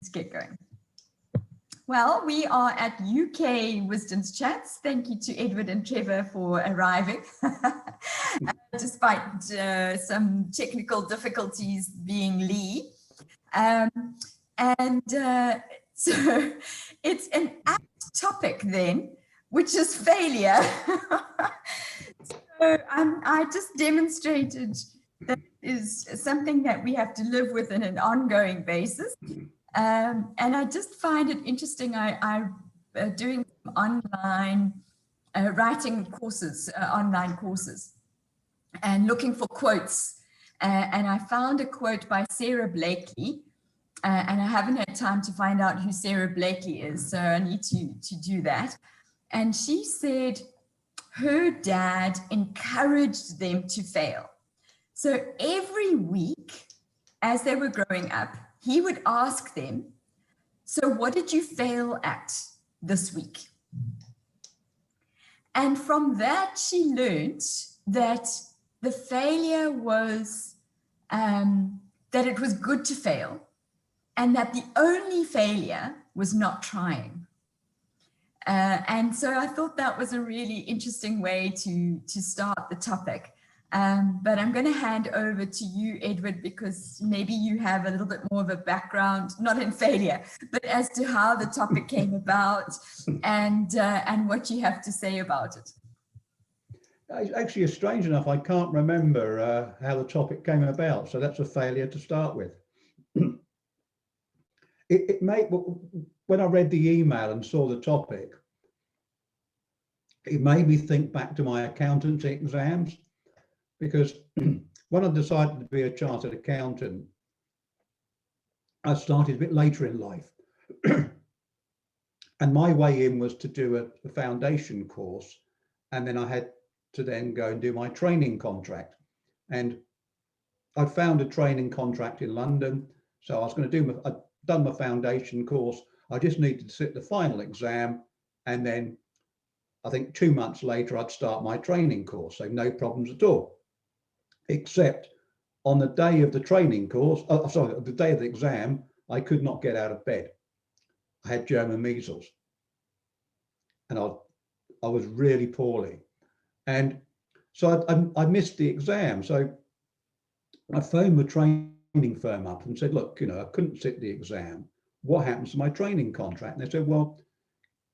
Let's get going. Well, we are at UK Wisdom's Chats. Thank you to Edward and Trevor for arriving, despite some technical difficulties being Lee. So it's an apt topic then, which is failure. So I just demonstrated that is something that we have to live with on an ongoing basis. And I just find it interesting. I'm doing online writing courses, online courses, and looking for quotes. And I found a quote by Sarah Blakely, and I haven't had time to find out who Sarah Blakely is, so I need to do that. And she said her dad encouraged them to fail. So every week, as they were growing up, he would ask them, so what did you fail at this week? And from that, she learned that the failure was, that it was good to fail, and that the only failure was not trying. And so I thought that was a really interesting way to start the topic. But I'm going to hand over to you, Edward, because maybe you have a little bit more of a background, not in failure, but as to how the topic came about and what you have to say about it. Actually, it's strange enough, I can't remember how the topic came about, so that's a failure to start with. When I read the email and saw the topic, it made me think back to my accountancy exams, because when I decided to be a chartered accountant, I started a bit later in life. And my way in was to do a foundation course, and then I had to then go and do my training contract. And I found a training contract in London, so I was going to do I'd done my foundation course. I just needed to sit the final exam, and then I think 2 months later I'd start my training course, so no problems at all. Except on the day of the training course, the day of the exam, I could not get out of bed. I had German measles, and I was really poorly, and so I missed the exam. So I phoned the training firm up and said, look, I couldn't sit the exam. What happens to my training contract? And they said, well,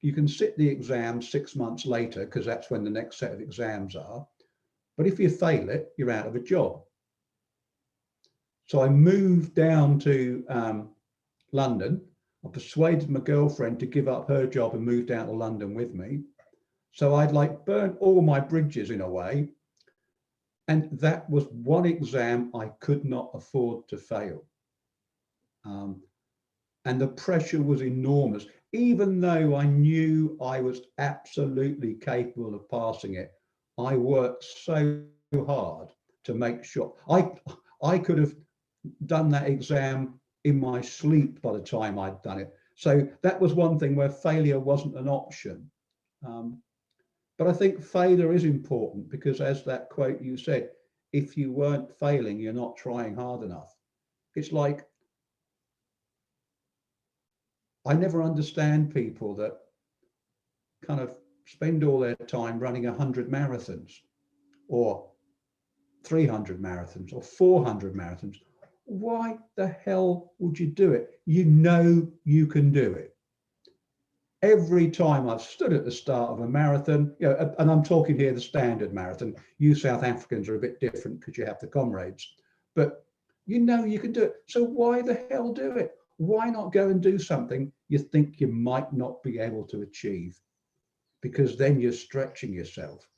you can sit the exam 6 months later, because that's when the next set of exams are. But if you fail it, you're out of a job. So I moved down to London. I persuaded my girlfriend to give up her job and move down to London with me. So I'd burnt all my bridges in a way. And that was one exam I could not afford to fail. And the pressure was enormous. Even though I knew I was absolutely capable of passing it, I worked so hard to make sure. I could have done that exam in my sleep by the time I'd done it. So that was one thing where failure wasn't an option. But I think failure is important, because as that quote you said, if you weren't failing, you're not trying hard enough. It's like, I never understand people that kind of spend all their time running 100 marathons or 300 marathons or 400 marathons. Why the hell would you do it? You know you can do it. Every time I've stood at the start of a marathon, and I'm talking here the standard marathon. You South Africans are a bit different because you have the comrades, but you know you can do it. So why the hell do it? Why not go and do something you think you might not be able to achieve? Because then you're stretching yourself.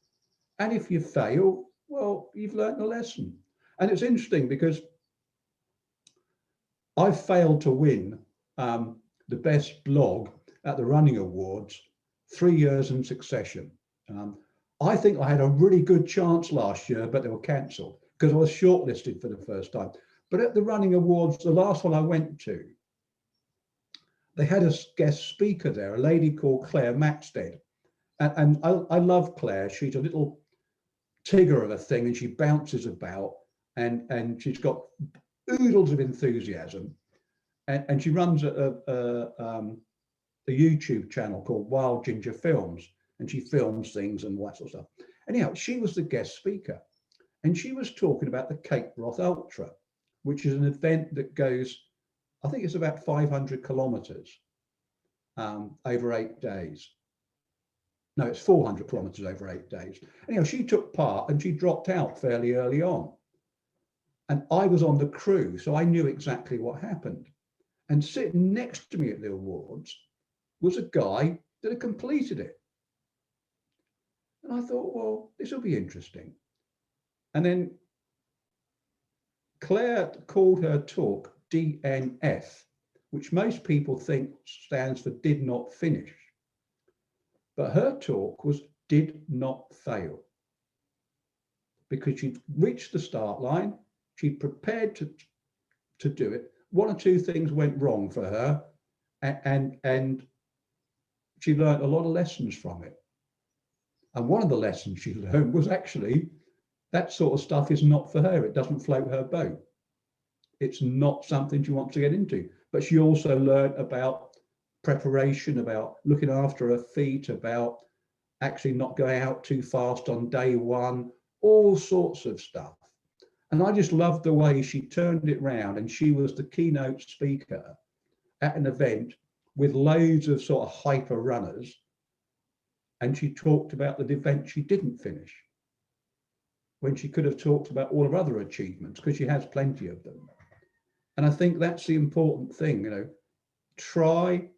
And if you fail, well, you've learned the lesson. And it's interesting because I failed to win the best blog at the Running Awards 3 years in succession. I think I had a really good chance last year, but they were cancelled because I was shortlisted for the first time. But at the Running Awards, the last one I went to, they had a guest speaker there, a lady called Claire Maxted. And I love Claire. She's a little tigger of a thing, and she bounces about, and she's got oodles of enthusiasm. and she runs a YouTube channel called Wild Ginger Films, and she films things and all that sort of stuff. Anyhow, she was the guest speaker, and she was talking about the Cape Wrath Ultra, which is an event that goes, I think it's about 500 kilometers over 8 days. No, it's 400 kilometers over 8 days. Anyhow, she took part and she dropped out fairly early on. And I was on the crew, so I knew exactly what happened. And sitting next to me at the awards was a guy that had completed it. And I thought, well, this will be interesting. And then Claire called her talk DNF, which most people think stands for did not finish. But her talk was did not fail, because she'd reached the start line, she'd prepared to do it. One or two things went wrong for her, and she learned a lot of lessons from it. And one of the lessons she learned was actually that sort of stuff is not for her. It doesn't float her boat. It's not something she wants to get into. But she also learned about preparation, about looking after her feet, about actually not going out too fast on day one, all sorts of stuff. And I just loved the way she turned it round, and she was the keynote speaker at an event with loads of sort of hyper runners. And she talked about the event she didn't finish, when she could have talked about all her other achievements, because she has plenty of them. And I think that's the important thing, you know, try.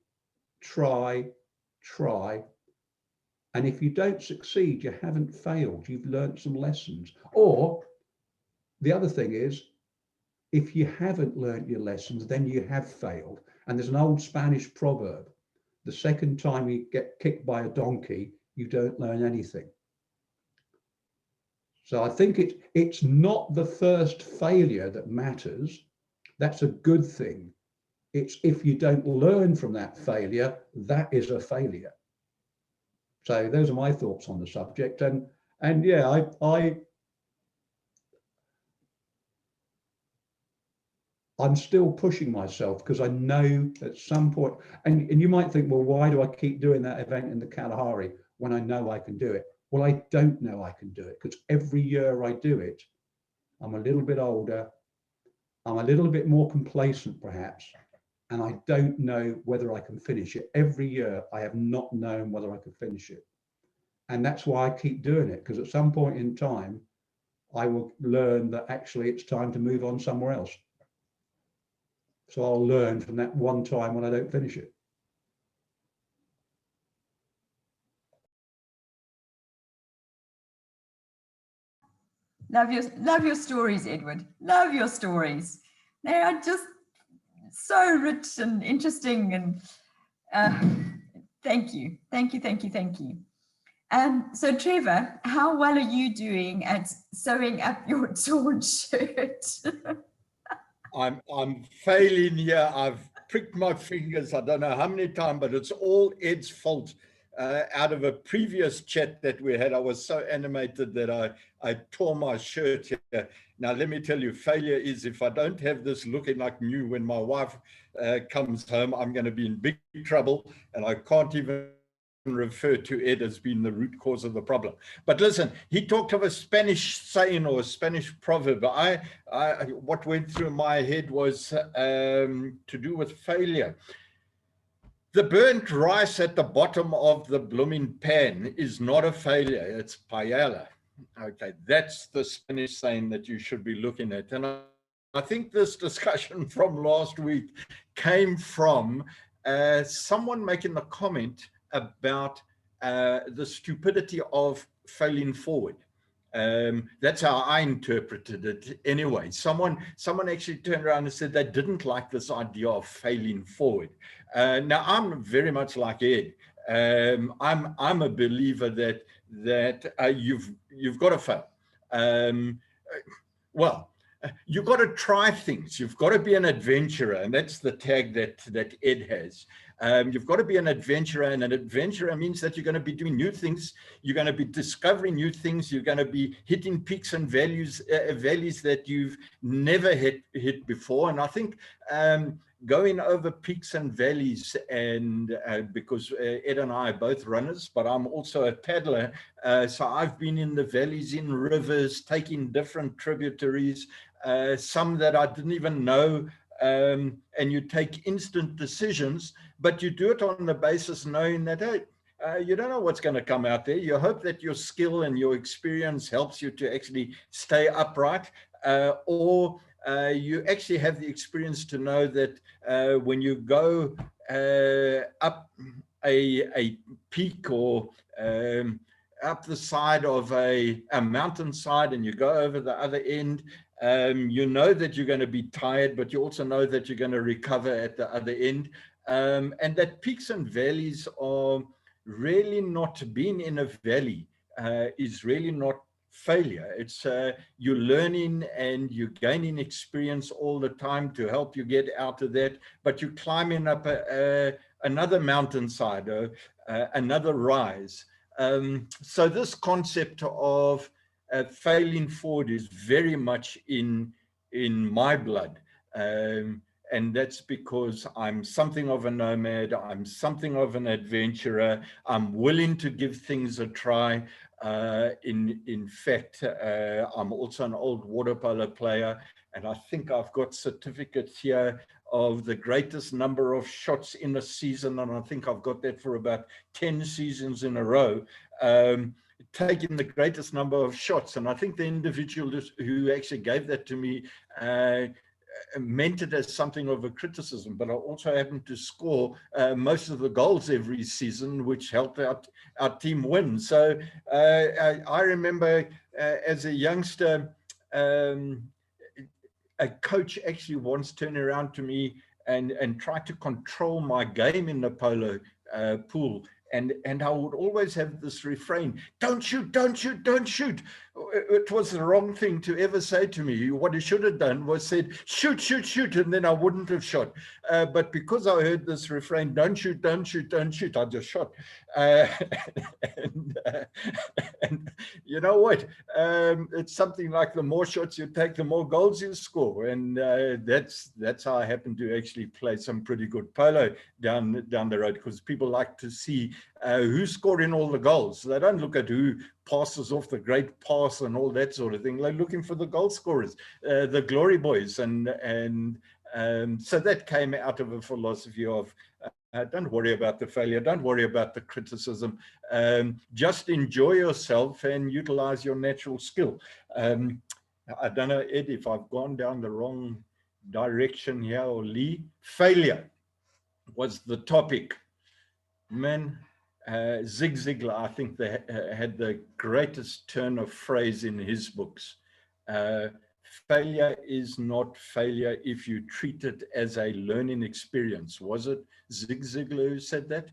And if you don't succeed, you haven't failed, you've learned some lessons. Or the other thing is, if you haven't learned your lessons, then you have failed. And there's an old Spanish proverb: the second time you get kicked by a donkey, you don't learn anything. So I think it's not the first failure that matters. That's a good thing. It's if you don't learn from that failure, that is a failure. So those are my thoughts on the subject. And yeah, I'm still pushing myself, because I know at some point, and you might think, well, why do I keep doing that event in the Kalahari when I know I can do it? Well, I don't know I can do it, because every year I do it, I'm a little bit older, I'm a little bit more complacent perhaps, and I don't know whether I can finish it. Every year I have not known whether I could finish it. And that's why I keep doing it, because at some point in time, I will learn that actually it's time to move on somewhere else. So I'll learn from that one time when I don't finish it. Love your stories, Edward. Love your stories. They are just so rich and interesting. And thank you. So Trevor, how well are you doing at sewing up your torn shirt? I'm failing here. I've pricked my fingers, I don't know how many times, but it's all Ed's fault. Out of a previous chat that we had, I was so animated that I tore my shirt here. Now, let me tell you, failure is, if I don't have this looking like new when my wife comes home, I'm going to be in big trouble, and I can't even refer to Ed as being the root cause of the problem. But listen, he talked of a Spanish saying or a Spanish proverb. What went through my head was to do with failure. The burnt rice at the bottom of the blooming pan is not a failure, it's paella. Okay, that's the Spanish saying that you should be looking at. And I think this discussion from last week came from someone making the comment about the stupidity of failing forward. That's how I interpreted it anyway. Someone actually turned around and said they didn't like this idea of failing forward. Now, I'm very much like Ed. I'm a believer that you've got to fail. You've got to try things. You've got to be an adventurer, and that's the tag that Ed has. You've got to be an adventurer, and an adventurer means that you're going to be doing new things. You're going to be discovering new things. You're going to be hitting peaks and valleys that you've never hit before. And I think going over peaks and valleys, and because Ed and I are both runners, but I'm also a paddler. So I've been in the valleys, in rivers, taking different tributaries, some that I didn't even know. And you take instant decisions, but you do it on the basis knowing that, hey, you don't know what's going to come out there. You hope that your skill and your experience helps you to actually stay upright, or you actually have the experience to know that when you go up a peak, or up the side of a mountainside, and you go over the other end, you know that you're going to be tired, but you also know that you're going to recover at the other end. And that peaks and valleys are really not being in a valley, is really not failure. It's you're learning and you're gaining experience all the time to help you get out of that, but you're climbing up another mountainside, another rise. So this concept of failing forward is very much in my blood. And that's because I'm something of a nomad. I'm something of an adventurer. I'm willing to give things a try. In fact, I'm also an old water polo player, and I think I've got certificates here of the greatest number of shots in a season, and I think I've got that for about 10 seasons in a row, taking the greatest number of shots. And I think the individual who actually gave that to me meant it as something of a criticism, but I also happened to score most of the goals every season, which helped our team win. So I remember as a youngster, a coach actually once turned around to me and tried to control my game in the polo pool. And I would always have this refrain, don't shoot, don't shoot, don't shoot. It was the wrong thing to ever say to me. What he should have done was said, shoot, shoot, shoot, and then I wouldn't have shot. But because I heard this refrain, don't shoot, don't shoot, don't shoot, I just shot. And you know what? It's something like the more shots you take, the more goals you score. And that's how I happen to actually play some pretty good polo down the road, because people like to see who's scoring all the goals. They don't look at who passes off the great pass and all that sort of thing. They're looking for the goal scorers, the glory boys. And so that came out of a philosophy of don't worry about the failure, don't worry about the criticism, just enjoy yourself and utilize your natural skill. I don't know, Ed, if I've gone down the wrong direction here, or Lee. Failure was the topic. Man, Zig Ziglar, I think they had the greatest turn of phrase in his books. Failure is not failure if you treat it as a learning experience. Was it Zig Ziglar who said that?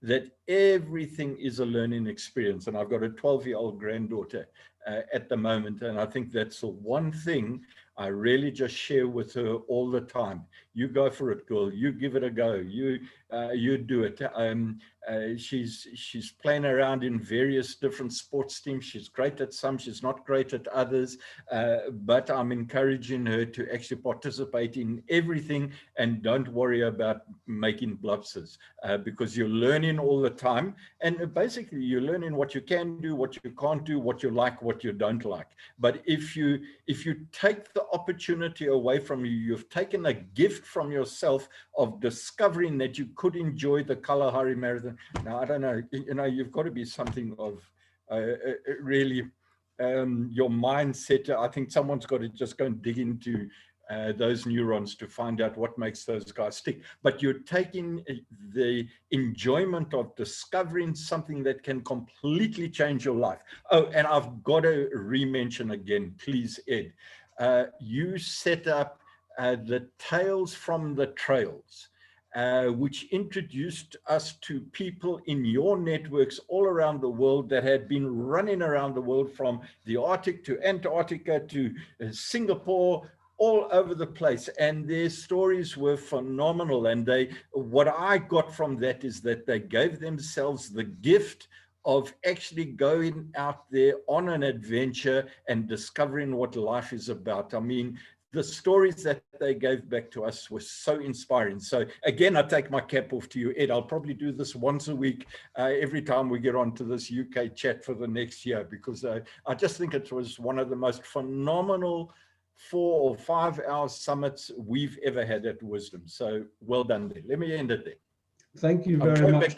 That everything is a learning experience. And I've got a 12-year-old granddaughter at the moment, and I think that's the one thing I really just share with her all the time. You go for it, girl. You give it a go. You do it. She's playing around in various different sports teams. She's great at some. She's not great at others. But I'm encouraging her to actually participate in everything, and don't worry about making bluffs, because you're learning all the time. And basically, you're learning what you can do, what you can't do, what you like, what you don't like. But if you take the opportunity away from you, you've taken a gift from yourself of discovering that you could enjoy the Kalahari Marathon. Now, I don't know, you've got to be something of really your mindset. I think someone's got to just go and dig into those neurons to find out what makes those guys tick. But you're taking the enjoyment of discovering something that can completely change your life. Oh, and I've got to re-mention again, please, Ed. You set up the Tales from the Trails, which introduced us to people in your networks all around the world that had been running around the world, from the Arctic to Antarctica to Singapore, all over the place, and their stories were phenomenal. And what I got from that is that they gave themselves the gift of actually going out there on an adventure and discovering what life is about. I mean, the stories that they gave back to us were so inspiring. So again, I take my cap off to you, Ed. I'll probably do this once a week, every time we get onto this UK chat for the next year, because I just think it was one of the most phenomenal 4 or 5 hour summits we've ever had at Wisdom. So well done there. Let me end it there. Thank you very much.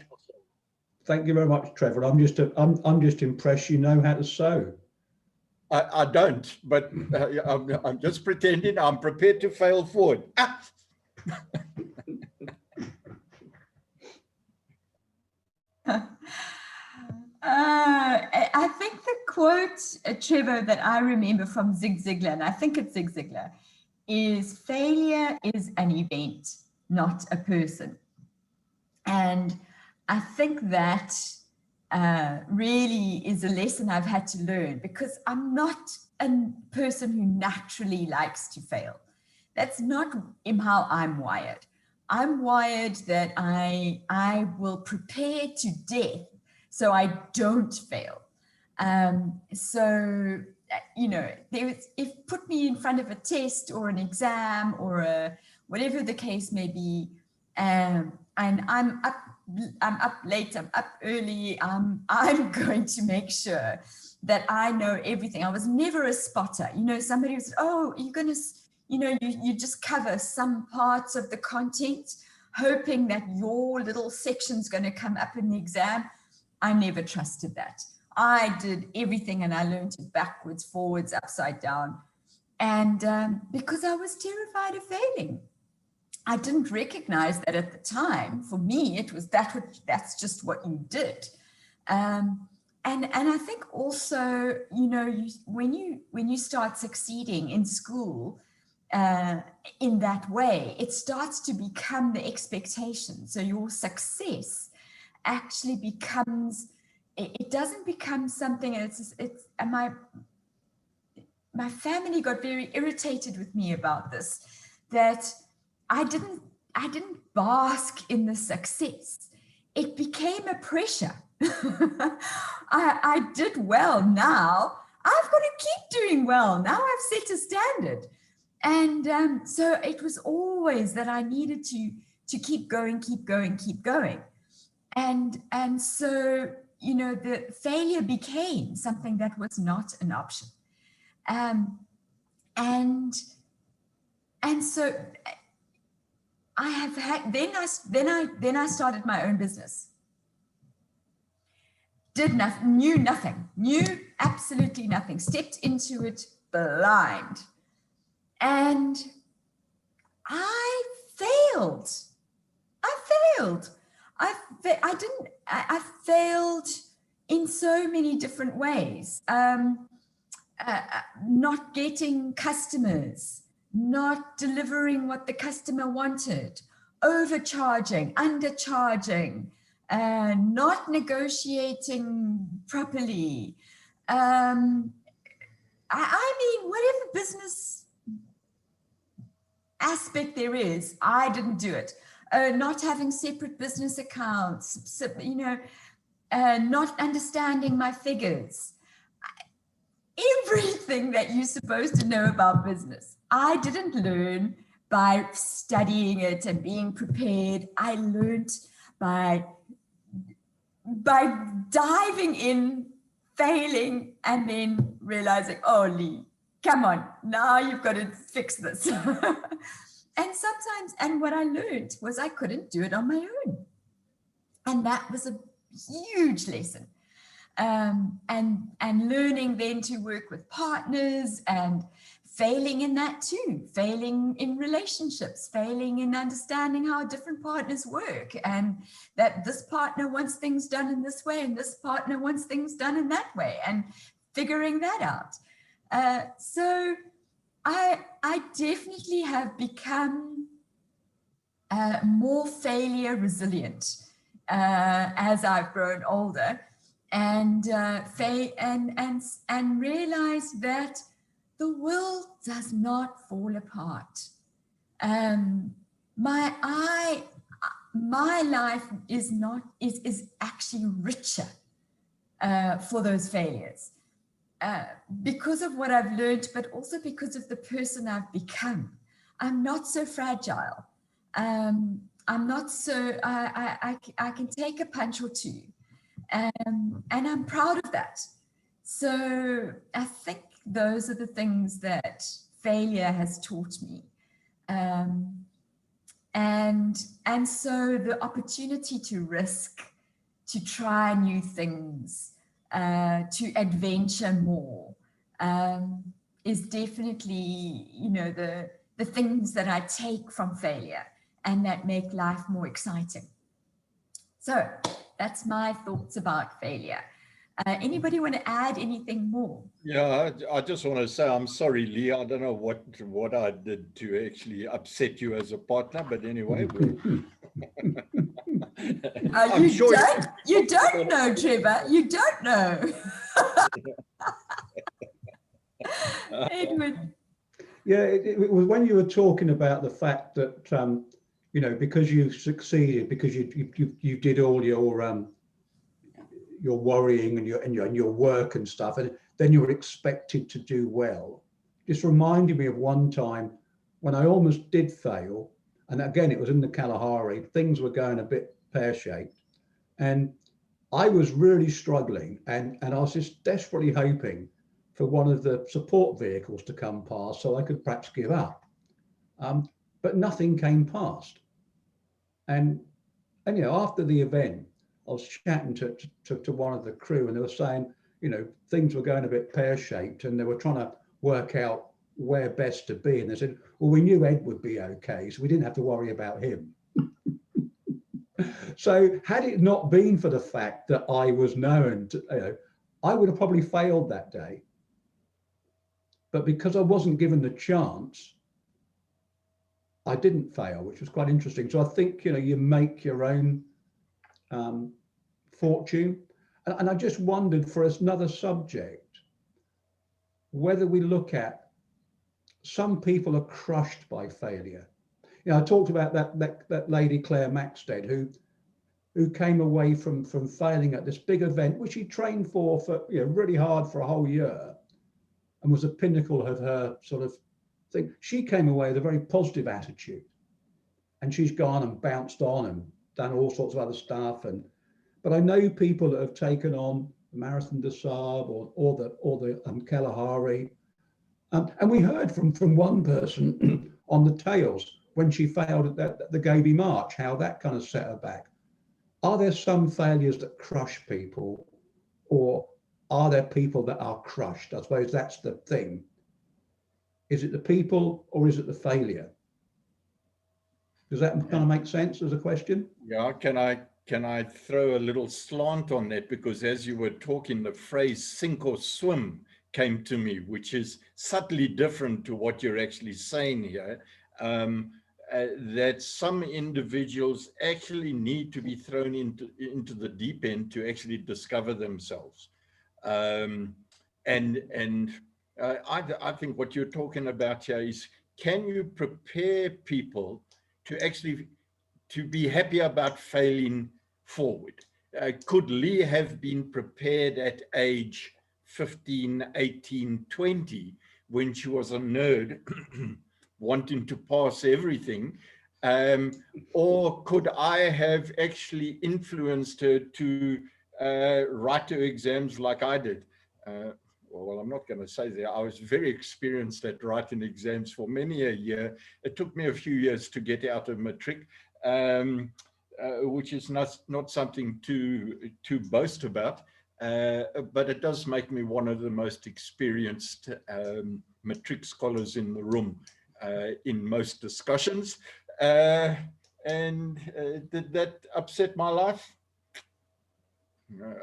Thank you very much, Trevor. I'm just impressed you know how to sew. I don't, but I'm just pretending. I'm prepared to fail forward. Ah! I think the quote, Trevor, that I remember from Zig Ziglar, and I think it's Zig Ziglar, is failure is an event, not a person. And I think that really is a lesson I've had to learn, because I'm not a person who naturally likes to fail. That's not how I'm wired. I'm wired that I will prepare to death so I don't fail. So, you know, if put me in front of a test or an exam or whatever the case may be, and I'm up late, I'm up early, I'm going to make sure that I know everything. I was never a spotter. You know, somebody was, oh, you're going to, you know, you just cover some parts of the content, hoping that your little section's going to come up in the exam. I never trusted that. I did everything and I learned it backwards, forwards, upside down. And because I was terrified of failing. I didn't recognize that at the time. For me, it was that's just what you did. And I think also, you know, when you start succeeding in school in that way, it starts to become the expectation. So your success actually becomes, it doesn't become something, and and my family got very irritated with me about this, that I didn't bask in the success. It became a pressure. I did well. Now I've got to keep doing well. Now I've set a standard. And so it was always that I needed to keep going. And so, you know, the failure became something that was not an option. And so I have had, then I started my own business. Did nothing, knew absolutely nothing, stepped into it blind. And I failed. I failed in so many different ways. Not getting customers, not delivering what the customer wanted, overcharging, undercharging, not negotiating properly. I mean, whatever business aspect there is, I didn't do it. Not having separate business accounts, you know, not understanding my figures. Everything that you're supposed to know about business, I didn't learn by studying it and being prepared. I learned by diving in, failing, and then realizing, oh, Lee, come on, now you've got to fix this. And sometimes, and what I learned was I couldn't do it on my own. And that was a huge lesson. And learning then to work with partners, and failing in that too, failing in relationships, failing in understanding how different partners work, and that this partner wants things done in this way and this partner wants things done in that way, and figuring that out. So I definitely have become more failure resilient as I've grown older, and realized that the world does not fall apart. My life is actually richer for those failures because of what I've learned, but also because of the person I've become. I'm not so fragile. I'm not so, I can take a punch or two. And I'm proud of that. So I think those are the things that failure has taught me. And so the opportunity to risk, to try new things, to adventure more, is definitely, the things that I take from failure and that make life more exciting. So that's my thoughts about failure. Anybody want to add anything more? Yeah, I just want to say I'm sorry, Lee. I don't know what I did to actually upset you as a partner, but anyway, I'm sure you don't know, Trevor. You don't know. Edward. Yeah, it was when you were talking about the fact that because you succeeded, because you did all your worrying and your work and stuff, and then you were expected to do well. Just reminded me of one time when I almost did fail, and again it was in the Kalahari. Things were going a bit pear-shaped, and I was really struggling, and I was just desperately hoping for one of the support vehicles to come past so I could perhaps give up. But nothing came past. And after the event, I was chatting to one of the crew, and they were saying, things were going a bit pear-shaped, and they were trying to work out where best to be. And they said, well, we knew Ed would be okay, so we didn't have to worry about him. So had it not been for the fact that I was known to, I would have probably failed that day. But because I wasn't given the chance, I didn't fail, which was quite interesting. So I think, you make your own fortune. And I just wondered, for another subject, whether we look at some people are crushed by failure. I talked about that lady, Claire Maxted, who came away from failing at this big event, which she trained for really hard for a whole year, and was a pinnacle of her sort of thing. She came away with a very positive attitude, and she's gone and bounced on and done all sorts of other stuff. But I know people that have taken on the Marathon des Sables or the Kalahari, and we heard from one person on the tails when she failed at the Gobi March, how that kind of set her back. Are there some failures that crush people, or are there people that are crushed? I suppose that's the thing. Is it the people or is it the failure? Does that kind of make sense as a question? Yeah, can I throw a little slant on that? Because as you were talking, the phrase sink or swim came to me, which is subtly different to what you're actually saying here. That some individuals actually need to be thrown into the deep end to actually discover themselves. I think what you're talking about here is, can you prepare people to be happy about failing forward? Could Lee have been prepared at age 15, 18, 20, when she was a nerd wanting to pass everything? Or could I have actually influenced her to write her exams like I did? Well, I'm not going to say that. I was very experienced at writing exams for many a year. It took me a few years to get out of matric, which is not something to boast about. But it does make me one of the most experienced matric scholars in the room in most discussions. Did that upset my life?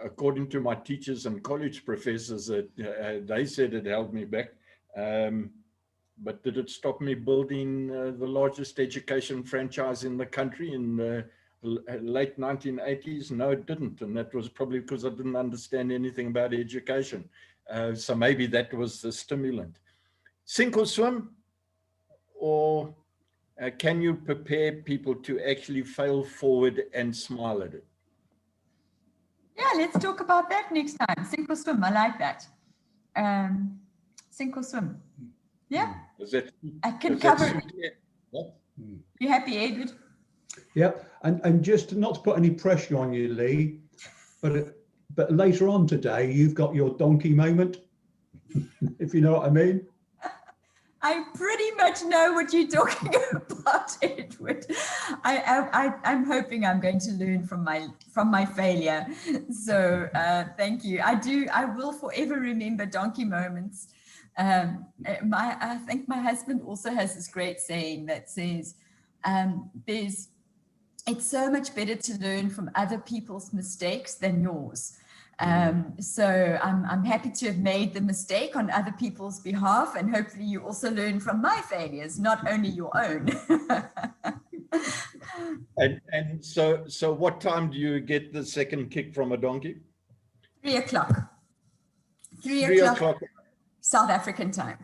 According to my teachers and college professors, they said it held me back. But did it stop me building the largest education franchise in the country in the late 1980s? No, it didn't. And that was probably because I didn't understand anything about education. So maybe that was the stimulant. Sink or swim, or can you prepare people to actually fail forward and smile at it? Yeah, let's talk about that next time. Sink or swim. I like that. Sink or swim. Yeah, Does that, I can does that cover suit it. you? What? You happy, Edward? Yep. And just not to put any pressure on you, Lee, but later on today, you've got your donkey moment, if you know what I mean. I pretty much know what you're talking about, Edward. I'm hoping I'm going to learn from my failure. So thank you. I will forever remember donkey moments. I think my husband also has this great saying that says, it's so much better to learn from other people's mistakes than yours. So I'm happy to have made the mistake on other people's behalf, and hopefully you also learn from my failures, not only your own. And so what time do you get the second kick from a donkey? 3 o'clock. 3 3 o'clock o'clock. South African time.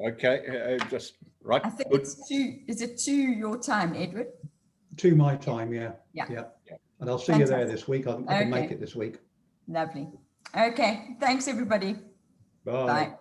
Okay, just right. I think Good. it's 2. Is it 2 your time, Edward? To my time, yeah. Yeah. And I'll see you there Fantastic. this week. I can make it this week. Lovely. Okay. Thanks, everybody. Bye. Bye.